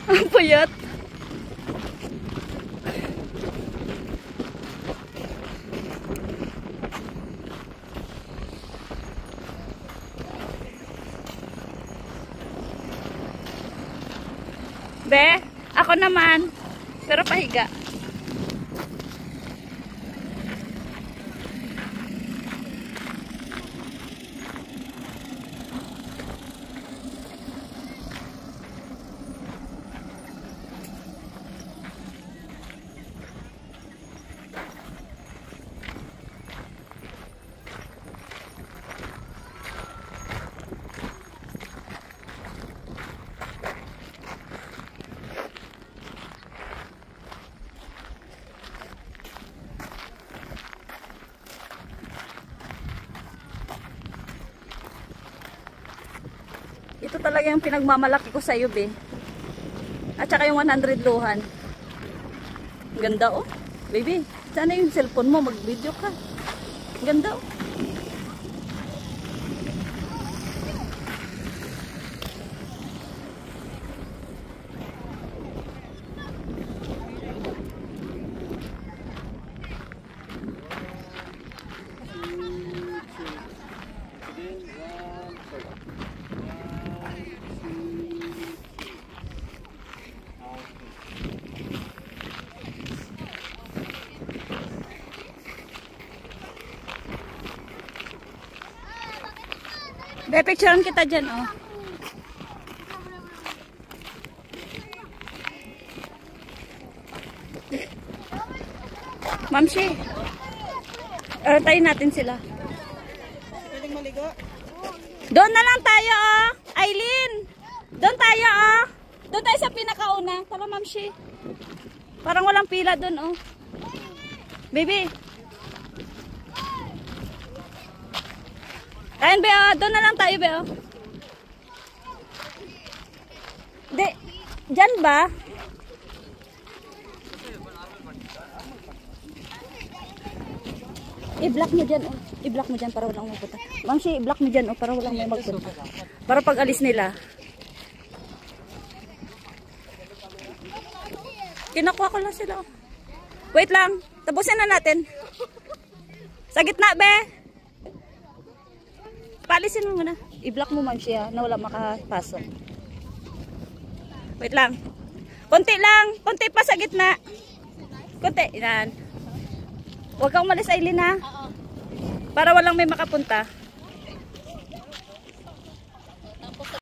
Ang payat. Be, ako naman. Pero pahiga. Ito talaga yung pinagmamalaki ko sa iyo, be. At saka yung 100 luhan. Ganda, oh. Baby, sana yung cellphone mo, mag-video ka. Ganda, oh. Be, picturean kita dyan, oh. Mamsi. Tayo natin sila. Pwedeng maligo? Doon na lang tayo, oh. Aileen. Doon tayo, oh. Doon tayo sa pinakauna. Tara, Mamsi. Parang walang pila doon, oh. Baby. Ayun, be, oh. Doon na lang tayo, be, oh. De, dyan ba? I-block mo dyan, oh. I-block mo dyan para walang magpunta. Mamsi, i-block mo dyan, oh, para walang may magpunta. Para pag alis nila. Kinakuha ko lang sila, oh. Wait lang. Tapusin na natin. Sa gitna, be. Paalisin mo muna. I-block mo, ma'am, siya na wala makapasok. Wait lang. Konti lang. Konti pa sa gitna. Konti. Yan. Huwag kang umalis, Aileen, ha? Para walang may makapunta.